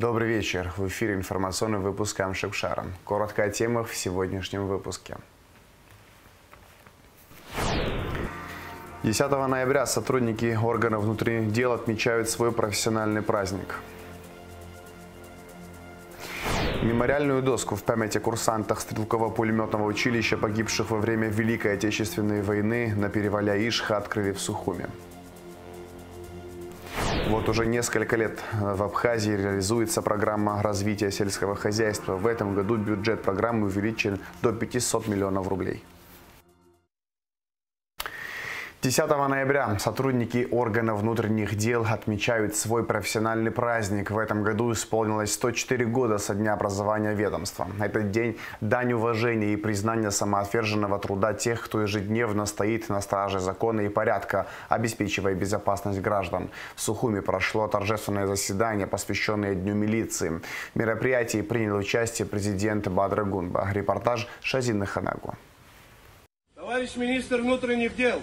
Добрый вечер. В эфире информационный выпуск Амшикшара. Коротко о темах в сегодняшнем выпуске. 10 ноября сотрудники органов внутренних дел отмечают свой профессиональный праздник. Мемориальную доску в память о курсантах стрелково-пулеметного училища, погибших во время Великой Отечественной войны, на перевале Ишха открыли в Сухуми. Вот уже несколько лет в Абхазии реализуется программа развития сельского хозяйства. В этом году бюджет программы увеличен до 500 миллионов рублей. 10 ноября сотрудники органов внутренних дел отмечают свой профессиональный праздник. В этом году исполнилось 104 года со дня образования ведомства. Этот день – дань уважения и признания самоотверженного труда тех, кто ежедневно стоит на страже закона и порядка, обеспечивая безопасность граждан. В Сухуми прошло торжественное заседание, посвященное Дню милиции. В мероприятии принял участие президент Бадра Гунба. Репортаж Шазины Ханагу. Товарищ министр внутренних дел,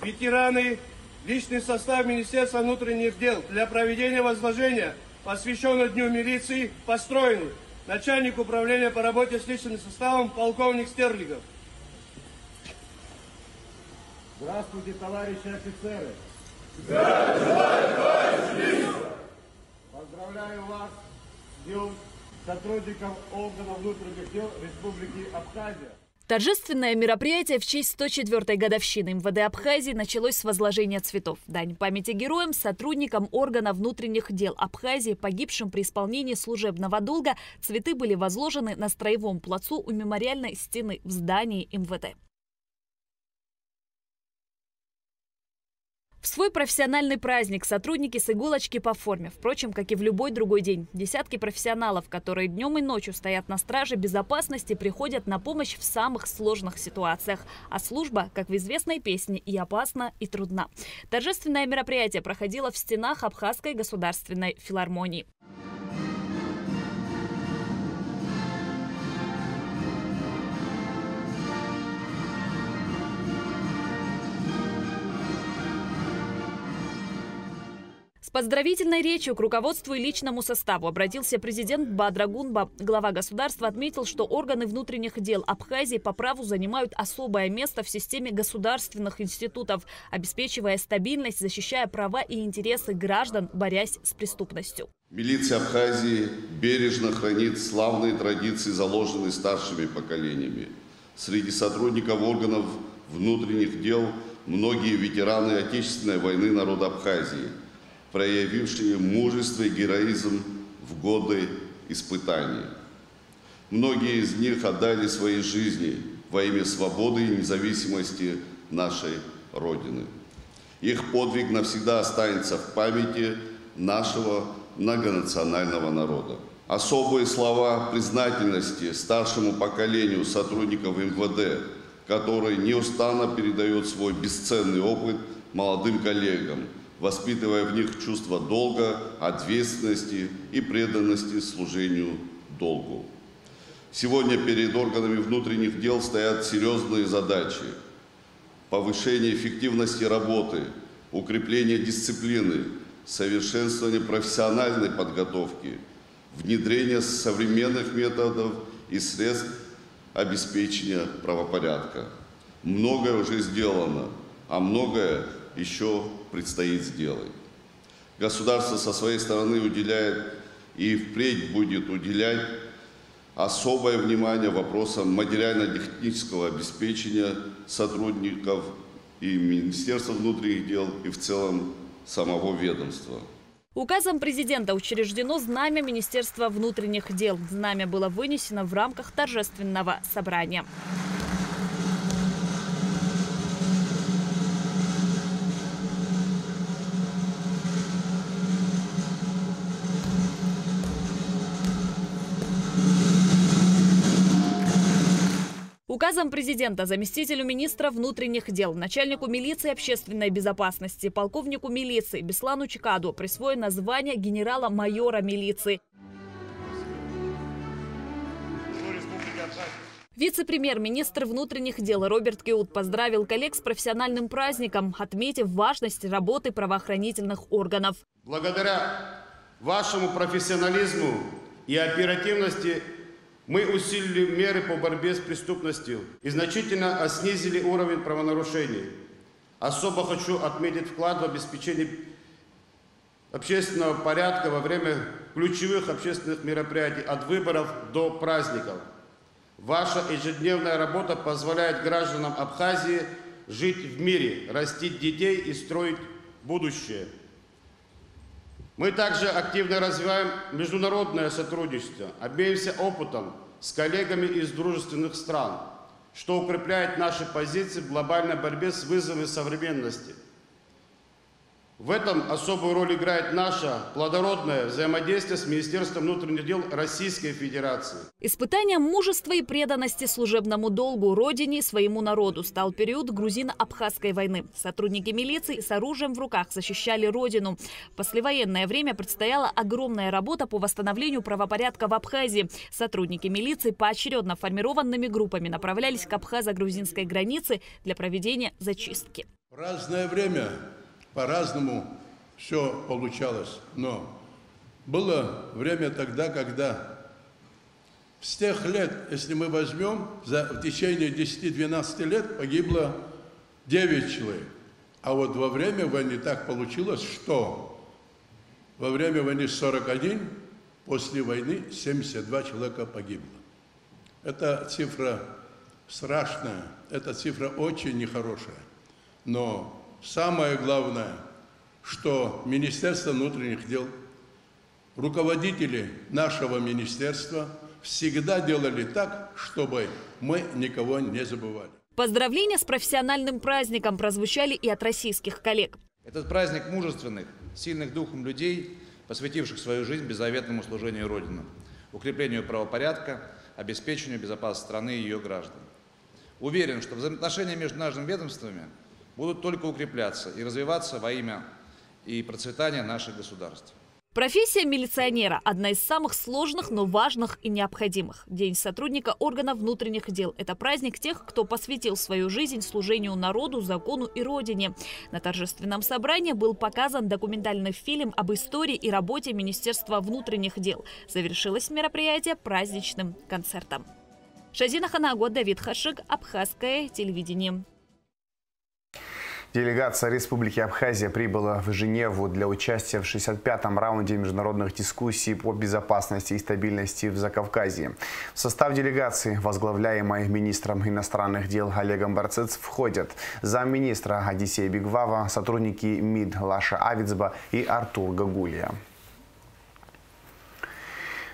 ветераны, личный состав Министерства внутренних дел для проведения возложения, посвященного Дню милиции, построены. Начальник управления по работе с личным составом полковник Стерлигов. Здравствуйте, товарищи офицеры. Здравствуйте, товарищ министр. Поздравляю вас с Днем сотрудников органов внутренних дел Республики Абхазия. Торжественное мероприятие в честь 104-й годовщины МВД Абхазии началось с возложения цветов. Дань памяти героям, сотрудникам органов внутренних дел Абхазии, погибшим при исполнении служебного долга, цветы были возложены на Строевом плацу у мемориальной стены в здании МВД. В свой профессиональный праздник сотрудники с иголочки по форме, впрочем, как и в любой другой день. Десятки профессионалов, которые днем и ночью стоят на страже безопасности, приходят на помощь в самых сложных ситуациях. А служба, как в известной песне, и опасна, и трудна. Торжественное мероприятие проходило в стенах Абхазской государственной филармонии. С поздравительной речью к руководству и личному составу обратился президент Бадра Гунба. Глава государства отметил, что органы внутренних дел Абхазии по праву занимают особое место в системе государственных институтов, обеспечивая стабильность, защищая права и интересы граждан, борясь с преступностью. Милиция Абхазии бережно хранит славные традиции, заложенные старшими поколениями. Среди сотрудников органов внутренних дел многие ветераны Отечественной войны народа Абхазии, проявившие мужество и героизм в годы испытаний. Многие из них отдали свои жизни во имя свободы и независимости нашей Родины. Их подвиг навсегда останется в памяти нашего многонационального народа. Особые слова признательности старшему поколению сотрудников МВД, который неустанно передает свой бесценный опыт молодым коллегам, воспитывая в них чувство долга, ответственности и преданности служению долгу. Сегодня перед органами внутренних дел стоят серьезные задачи: повышение эффективности работы, укрепление дисциплины, совершенствование профессиональной подготовки, внедрение современных методов и средств обеспечения правопорядка. Многое уже сделано, а многое еще предстоит сделать. Государство со своей стороны уделяет и впредь будет уделять особое внимание вопросам материально-технического обеспечения сотрудников и Министерства внутренних дел, и в целом самого ведомства. Указом президента учреждено знамя Министерства внутренних дел. Знамя было вынесено в рамках торжественного собрания. Указом президента заместителю министра внутренних дел, начальнику милиции и общественной безопасности, полковнику милиции Беслану Чикаду присвоено звание генерала-майора милиции. Вице-премьер-министр внутренних дел Роберт Кеут поздравил коллег с профессиональным праздником, отметив важность работы правоохранительных органов. Благодаря Вашему профессионализму и оперативности мы усилили меры по борьбе с преступностью и значительно снизили уровень правонарушений. Особо хочу отметить вклад в обеспечение общественного порядка во время ключевых общественных мероприятий от выборов до праздников. Ваша ежедневная работа позволяет гражданам Абхазии жить в мире, растить детей и строить будущее. Мы также активно развиваем международное сотрудничество, обмениваемся опытом с коллегами из дружественных стран, что укрепляет наши позиции в глобальной борьбе с вызовами современности. В этом особую роль играет наше плодородное взаимодействие с Министерством внутренних дел Российской Федерации. Испытанием мужества и преданности служебному долгу, родине и своему народу стал период грузино-абхазской войны. Сотрудники милиции с оружием в руках защищали родину. В послевоенное время предстояла огромная работа по восстановлению правопорядка в Абхазии. Сотрудники милиции поочередно формированными группами направлялись к абхазо-грузинской границе для проведения зачистки. В разное время по-разному все получалось, но было время тогда, когда с тех лет, если мы возьмем, в течение 10-12 лет погибло 9 человек. А вот во время войны так получилось, что во время войны 41, после войны 72 человека погибло. Это цифра страшная, эта цифра очень нехорошая. Но самое главное, что Министерство внутренних дел, руководители нашего министерства всегда делали так, чтобы мы никого не забывали. Поздравления с профессиональным праздником прозвучали и от российских коллег. Этот праздник мужественных, сильных духом людей, посвятивших свою жизнь беззаветному служению Родине, укреплению правопорядка, обеспечению безопасности страны и ее граждан. Уверен, что взаимоотношения между нашими ведомствами будут только укрепляться и развиваться во имя и процветания наших государств. Профессия милиционера – одна из самых сложных, но важных и необходимых. День сотрудника органов внутренних дел – это праздник тех, кто посвятил свою жизнь служению народу, закону и родине. На торжественном собрании был показан документальный фильм об истории и работе Министерства внутренних дел. Завершилось мероприятие праздничным концертом. Шазина Ханаго, Давид Хашик, Абхазское телевидение. Делегация Республики Абхазия прибыла в Женеву для участия в 65-м раунде международных дискуссий по безопасности и стабильности в Закавказье. В состав делегации, возглавляемой министром иностранных дел Олегом Барцец, входят замминистра Одиссей Бигвава, сотрудники МИД Лаша Авицба и Артур Гагулия.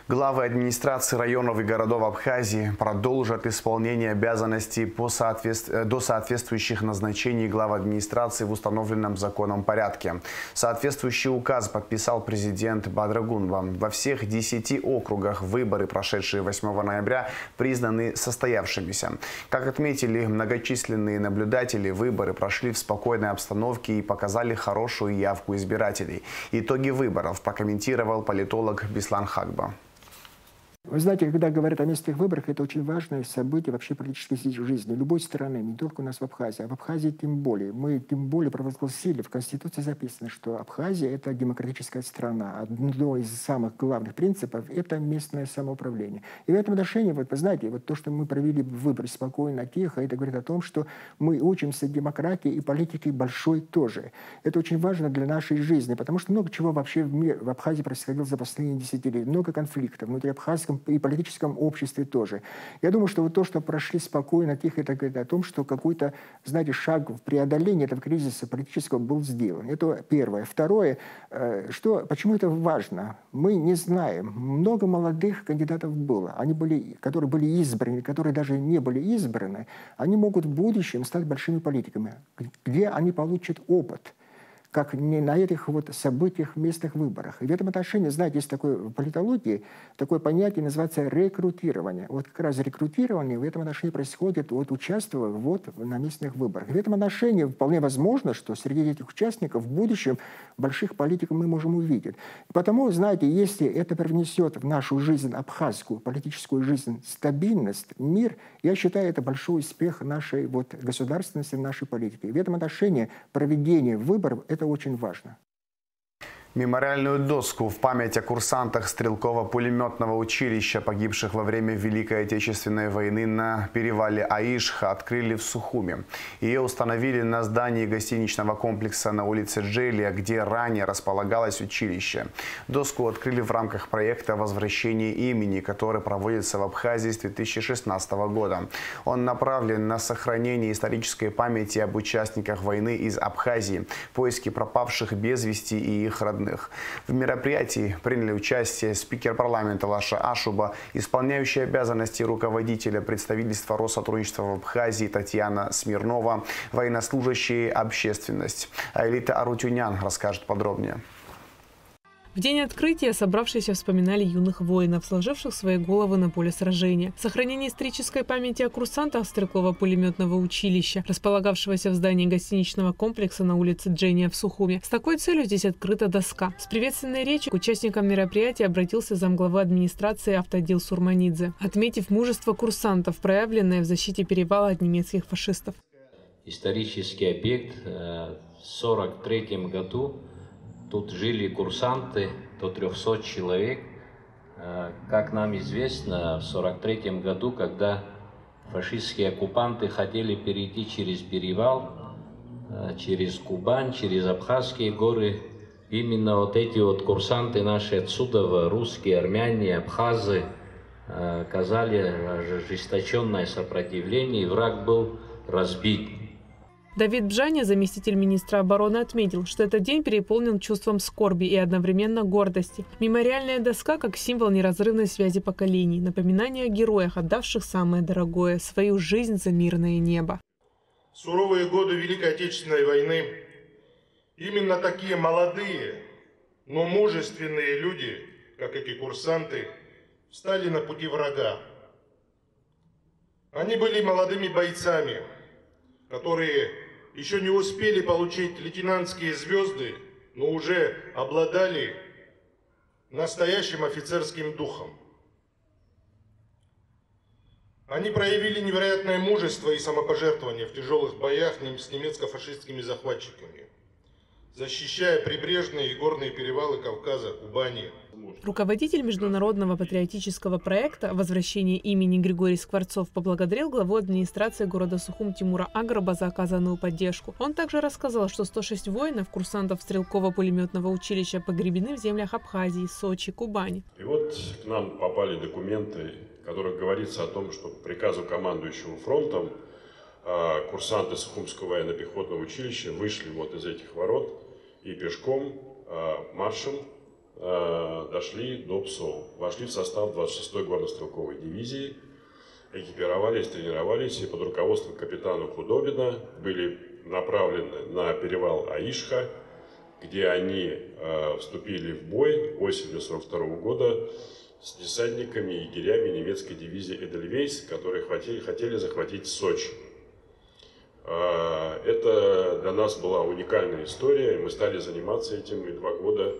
Главы администрации районов и городов Абхазии продолжат исполнение обязанностей до соответствующих назначений глав администрации в установленном законом порядке. Соответствующий указ подписал президент Бадрагунва. Во всех 10 округах выборы, прошедшие 8 ноября, признаны состоявшимися. Как отметили многочисленные наблюдатели, выборы прошли в спокойной обстановке и показали хорошую явку избирателей. Итоги выборов прокомментировал политолог Беслан Хакба. Вы знаете, когда говорят о местных выборах, это очень важное событие вообще политической жизни любой страны, не только у нас в Абхазии, а в Абхазии тем более. Мы тем более провозгласили, в Конституции записано, что Абхазия – это демократическая страна. Одно из самых главных принципов – это местное самоуправление. И в этом отношении, вот, вы знаете, вот то, что мы провели выборы спокойно, тихо, это говорит о том, что мы учимся демократии и политике большой тоже. Это очень важно для нашей жизни, потому что много чего вообще в Абхазии происходило за последние десятилетия. Много конфликтов внутри абхазском и политическом обществе тоже. Я думаю, что вот то, что прошли спокойно, тихо, это говорит о том, что какой-то, знаете, шаг в преодолении этого кризиса политического был сделан. Это первое. Второе, почему это важно? Мы не знаем. Много молодых кандидатов было. Которые были избраны, которые даже не были избраны, они могут в будущем стать большими политиками, где они получат опыт, как не на этих вот событиях, местных выборах. И в этом отношении, знаете, есть такое в политологии, такое понятие называется рекрутирование. Вот как раз рекрутирование в этом отношении происходит, вот участвуя вот на местных выборах. И в этом отношении вполне возможно, что среди этих участников в будущем больших политиков мы можем увидеть. Потому, знаете, если это привнесет в нашу жизнь, абхазскую политическую жизнь, стабильность, мир, я считаю, это большой успех нашей вот государственности, нашей политики. И в этом отношении проведение выборов – это очень важно. Мемориальную доску в память о курсантах стрелково-пулеметного училища, погибших во время Великой Отечественной войны на перевале Аишха, открыли в Сухуми. Ее установили на здании гостиничного комплекса на улице Джелия, где ранее располагалось училище. Доску открыли в рамках проекта «Возвращение имени», который проводится в Абхазии с 2016 года. Он направлен на сохранение исторической памяти об участниках войны из Абхазии, поиски пропавших без вести и их родных. В мероприятии приняли участие спикер парламента Лаша Ашуба, исполняющий обязанности руководителя представительства Россотрудничества в Абхазии Татьяна Смирнова, военнослужащие, общественность. Аэлита Арутюнян расскажет подробнее. В день открытия собравшиеся вспоминали юных воинов, сложивших свои головы на поле сражения. Сохранение исторической памяти о курсантах стрелково-пулеметного училища, располагавшегося в здании гостиничного комплекса на улице Джения в Сухуми. С такой целью здесь открыта доска. С приветственной речью к участникам мероприятия обратился замглавы администрации Автодил Сурманидзе, отметив мужество курсантов, проявленное в защите перевала от немецких фашистов. Исторический объект. В 1943 году тут жили курсанты, до 300 человек. Как нам известно, в 1943 году, когда фашистские оккупанты хотели перейти через перевал, через Кубань, через Абхазские горы, именно вот эти вот курсанты наши отсюда, русские, армяне, абхазы, оказали ожесточенное сопротивление, и враг был разбит. Давид Бжаня, заместитель министра обороны, отметил, что этот день переполнен чувством скорби и одновременно гордости. Мемориальная доска как символ неразрывной связи поколений, напоминание о героях, отдавших самое дорогое – свою жизнь за мирное небо. В суровые годы Великой Отечественной войны именно такие молодые, но мужественные люди, как эти курсанты, встали на пути врага. Они были молодыми бойцами, которые еще не успели получить лейтенантские звезды, но уже обладали настоящим офицерским духом. Они проявили невероятное мужество и самопожертвование в тяжелых боях с немецко-фашистскими захватчиками, защищая прибрежные и горные перевалы Кавказа, Кубани. Руководитель международного патриотического проекта «Возвращение имени» Григорий Скворцов поблагодарил главу администрации города Сухум Тимура Аграба за оказанную поддержку. Он также рассказал, что 106 воинов, курсантов стрелково-пулеметного училища, погребены в землях Абхазии, Сочи, Кубани. И вот к нам попали документы, в которых говорится о том, что по приказу командующего фронтом курсанты Сухумского военно-пехотного училища вышли вот из этих ворот и пешком, маршем дошли до ПСО, вошли в состав 26-й горно-стрелковой дивизии, экипировались, тренировались и под руководством капитана Худобина были направлены на перевал Аишха, где они вступили в бой осенью 1942 года с десантниками и егерями немецкой дивизии Эдельвейс, которые хотели захватить Сочи. Это для нас была уникальная история, и мы стали заниматься этим, и 2 года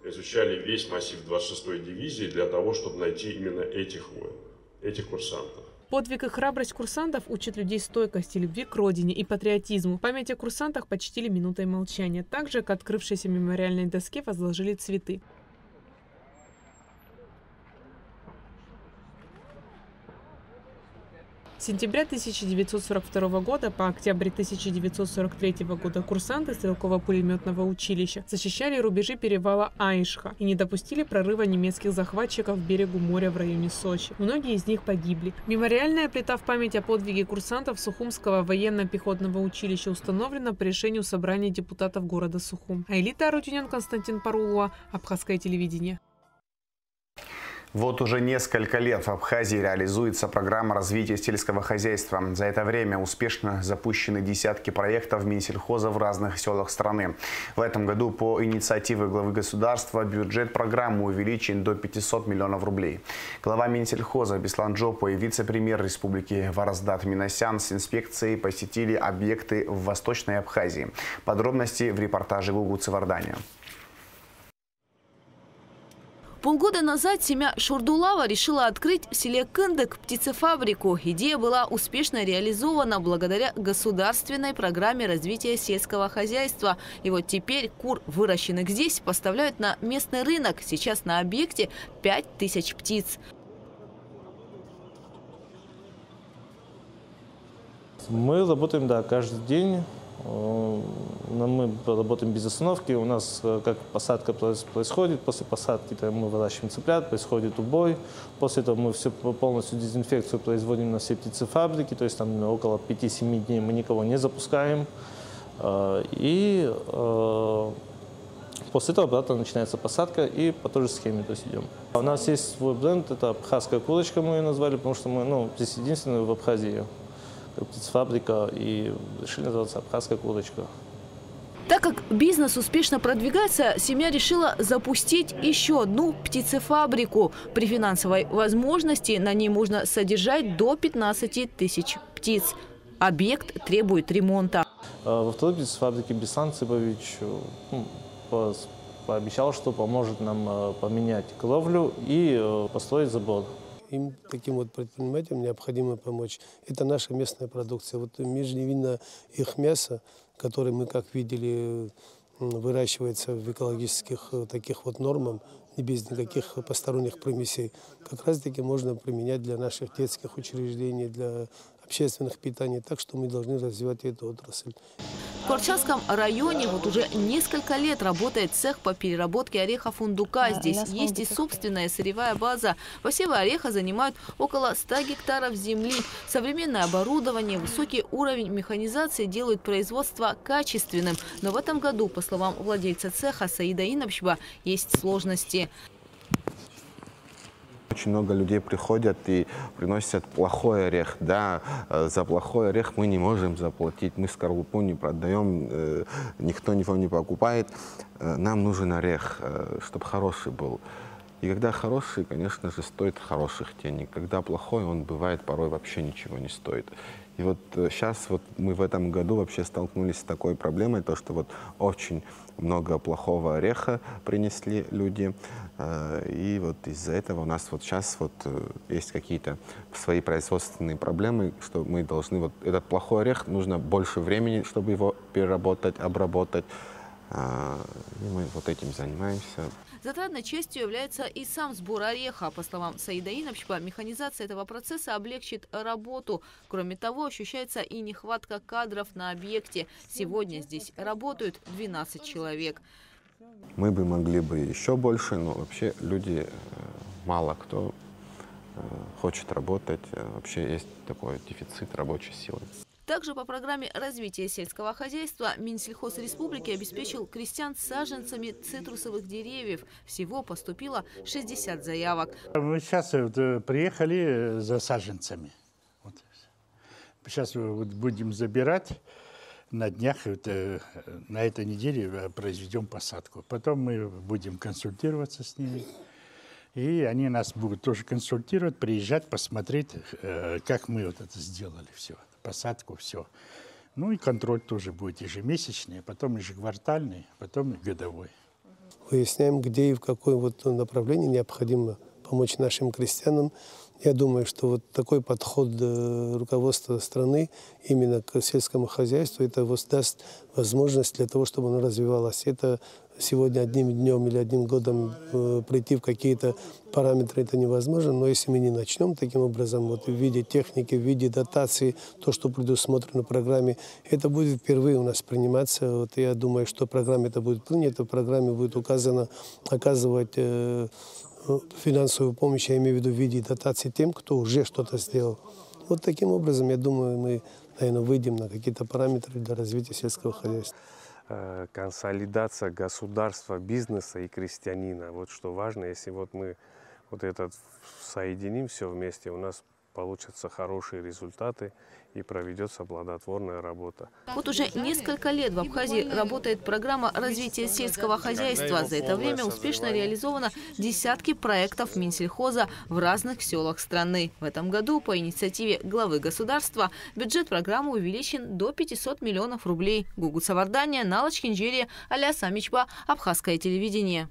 изучали весь массив 26-й дивизии для того, чтобы найти именно этих воинов, этих курсантов. Подвиг и храбрость курсантов учат людей стойкости, любви к родине и патриотизму. Память о курсантах почтили минутой молчания. Также к открывшейся мемориальной доске возложили цветы. С сентября 1942 года по октябрь 1943 года курсанты стрелково-пулеметного училища защищали рубежи перевала Аишха и не допустили прорыва немецких захватчиков к берегу моря в районе Сочи. Многие из них погибли. Мемориальная плита в память о подвиге курсантов Сухумского военно-пехотного училища установлена по решению собрания депутатов города Сухум. Аэлита Арутюнян, Константин Парулуа, Абхазское телевидение. Вот уже несколько лет в Абхазии реализуется программа развития сельского хозяйства. За это время успешно запущены десятки проектов Минсельхоза в разных селах страны. В этом году по инициативе главы государства бюджет программы увеличен до 500 миллионов рублей. Глава Минсельхоза Беслан Джопо и вице-премьер республики Вараздат Минасян с инспекцией посетили объекты в Восточной Абхазии. Подробности в репортаже Гугу Цивардания. Полгода назад семья Шурдулава решила открыть в селе Кындык птицефабрику. Идея была успешно реализована благодаря государственной программе развития сельского хозяйства. И вот теперь кур, выращенных здесь, поставляют на местный рынок. Сейчас на объекте 5000 птиц. Мы работаем, да, каждый день. Мы работаем без остановки. У нас как посадка происходит. После посадки мы выращиваем цыплят, происходит убой. После этого мы все полностью дезинфекцию производим на все птицефабрики. То есть там около 5-7 дней мы никого не запускаем. И после этого обратно начинается посадка и по той же схеме то есть идем. У нас есть свой бренд, это абхазская курочка, мы ее назвали, потому что мы здесь единственные в Абхазии. Птицефабрика, и решили называться абхазская курочка. Так как бизнес успешно продвигается, семья решила запустить еще одну птицефабрику. При финансовой возможности на ней можно содержать до 15 тысяч птиц. Объект требует ремонта. Во второй птицефабрике Беслан Цыпович пообещал, что поможет нам поменять кровлю и построить забор. Им, таким вот предпринимателям, необходимо помочь. Это наша местная продукция. Вот видно их мясо, которое мы, как видели, выращивается в экологических таких вот нормах, и без никаких посторонних примесей. Как раз-таки можно применять для наших детских учреждений, для общественных питаний. Так что мы должны развивать эту отрасль. В Корчагском районе вот уже несколько лет работает цех по переработке ореха фундука. Здесь есть и собственная сырьевая база. Посевы ореха занимают около 100 гектаров земли. Современное оборудование, высокий уровень механизации делают производство качественным. Но в этом году, по словам владельца цеха Саида Инапшба, есть сложности. Очень много людей приходят и приносят плохой орех. Да, за плохой орех мы не можем заплатить. Мы скорлупу не продаем, никто его не покупает. Нам нужен орех, чтобы хороший был. И когда хороший, конечно же, стоит хороших денег. Когда плохой, он бывает порой вообще ничего не стоит. И вот сейчас вот мы в этом году вообще столкнулись с такой проблемой, то что вот очень много плохого ореха принесли люди. И вот из-за этого у нас вот сейчас вот есть какие-то свои производственные проблемы, что мы должны вот этот плохой орех, нужно больше времени, чтобы его переработать, обработать. И мы вот этим занимаемся. Затратной частью является и сам сбор ореха. По словам Саида Инапшба, механизация этого процесса облегчит работу. Кроме того, ощущается и нехватка кадров на объекте. Сегодня здесь работают 12 человек. Мы бы могли бы еще больше, но вообще люди, мало кто хочет работать. Вообще есть такой дефицит рабочей силы. Также по программе развития сельского хозяйства Минсельхоз Республики обеспечил крестьян саженцами цитрусовых деревьев. Всего поступило 60 заявок. Мы сейчас приехали за саженцами. Вот. Сейчас будем забирать. На днях, на этой неделе произведем посадку. Потом мы будем консультироваться с ними. И они нас будут тоже консультировать, приезжать, посмотреть, как мы вот это сделали все. Посадку, все. Ну и контроль тоже будет ежемесячный, потом ежеквартальный, потом годовой. Выясняем, где и в какое вот направлении необходимо помочь нашим крестьянам. Я думаю, что вот такой подход руководства страны именно к сельскому хозяйству, это даст возможность для того, чтобы оно развивалось. Это сегодня одним днем или одним годом прийти в какие-то параметры это невозможно, но если мы не начнем таким образом, вот в виде техники, в виде дотации, то, что предусмотрено в программе, это будет впервые у нас приниматься. Вот я думаю, что в программе это будет принято, в программе будет указано оказывать финансовую помощь, я имею в виду в виде дотации тем, кто уже что-то сделал. Вот таким образом, я думаю, мы, наверное, выйдем на какие-то параметры для развития сельского хозяйства. Консолидация государства, бизнеса и крестьянина. Вот что важно, если вот мы вот этот соединим все вместе, у нас получатся хорошие результаты и проведется плодотворная работа. Вот уже несколько лет в Абхазии работает программа развития сельского хозяйства. За это время успешно реализовано десятки проектов Минсельхоза в разных селах страны. В этом году по инициативе главы государства бюджет программы увеличен до 500 миллионов рублей. Гугут Савардания, Налач Кинджерия, Аля Самичба, Абхазское телевидение.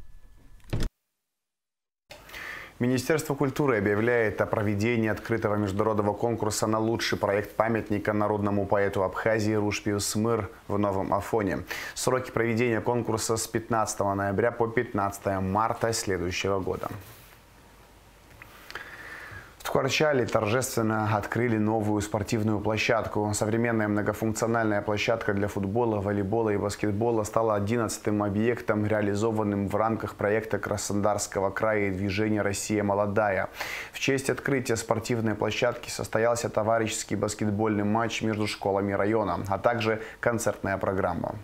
Министерство культуры объявляет о проведении открытого международного конкурса на лучший проект памятника народному поэту Абхазии Рушпию Смыр в Новом Афоне. Сроки проведения конкурса с 15 ноября по 15 марта следующего года. В Ткварчале торжественно открыли новую спортивную площадку. Современная многофункциональная площадка для футбола, волейбола и баскетбола стала 11-м объектом, реализованным в рамках проекта Краснодарского края и движения «Россия молодая». В честь открытия спортивной площадки состоялся товарищеский баскетбольный матч между школами района, а также концертная программа.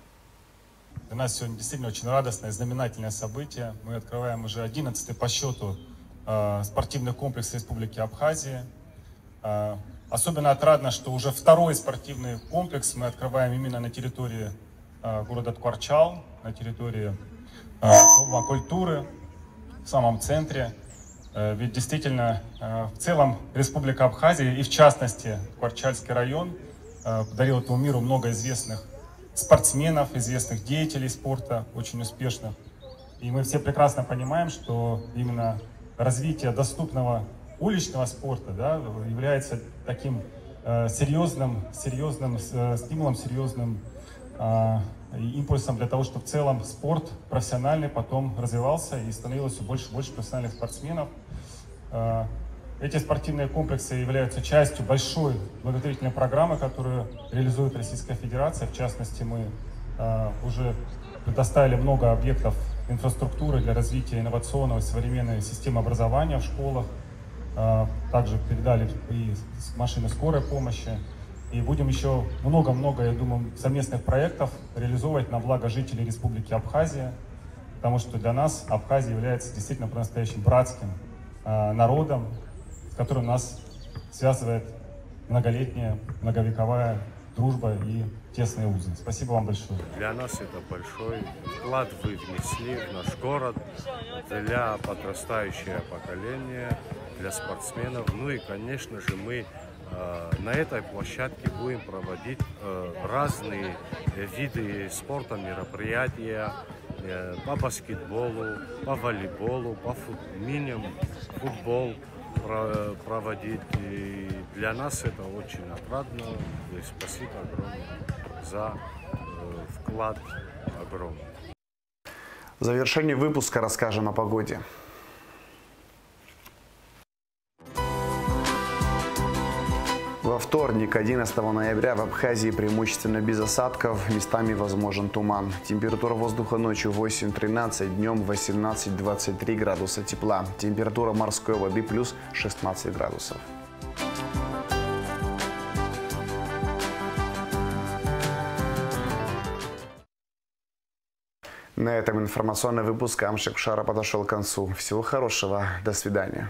Для нас сегодня действительно очень радостное, знаменательное событие. Мы открываем уже 11-й по счету спортивный комплекс Республики Абхазия. Особенно отрадно, что уже второй спортивный комплекс мы открываем именно на территории города Ткварчал, на территории Дома культуры, в самом центре. Ведь действительно в целом Республика Абхазия и в частности Ткварчальский район подарил этому миру много известных спортсменов, известных деятелей спорта, очень успешных. И мы все прекрасно понимаем, что именно развитие доступного уличного спорта, да, является таким серьезным стимулом, серьезным импульсом для того, чтобы в целом спорт профессиональный потом развивался и становилось все больше и больше профессиональных спортсменов. Эти спортивные комплексы являются частью большой благотворительной программы, которую реализует Российская Федерация. В частности, мы уже предоставили много объектов инфраструктуры для развития инновационного современной системы образования в школах. Также передали и машины скорой помощи. И будем еще много-много, я думаю, совместных проектов реализовывать на благо жителей Республики Абхазия. Потому что для нас Абхазия является действительно по-настоящему братским народом, с которым нас связывает многолетняя, многовековая дружба и тесные узы. Спасибо вам большое. Для нас это большой вклад вы внесли в наш город, для подрастающего поколения, для спортсменов. Ну и, конечно же, мы на этой площадке будем проводить разные виды спорта, мероприятия по баскетболу, по волейболу, по футбол проводить. И для нас это очень отрадно. И спасибо огромное за вклад огромный. В завершении выпуска расскажем о погоде. Во вторник, 11 ноября, в Абхазии преимущественно без осадков, местами возможен туман. Температура воздуха ночью 8-13, днем 18-23 градуса тепла. Температура морской воды плюс 16 градусов. На этом информационный выпуск Амшек Шара подошел к концу. Всего хорошего. До свидания.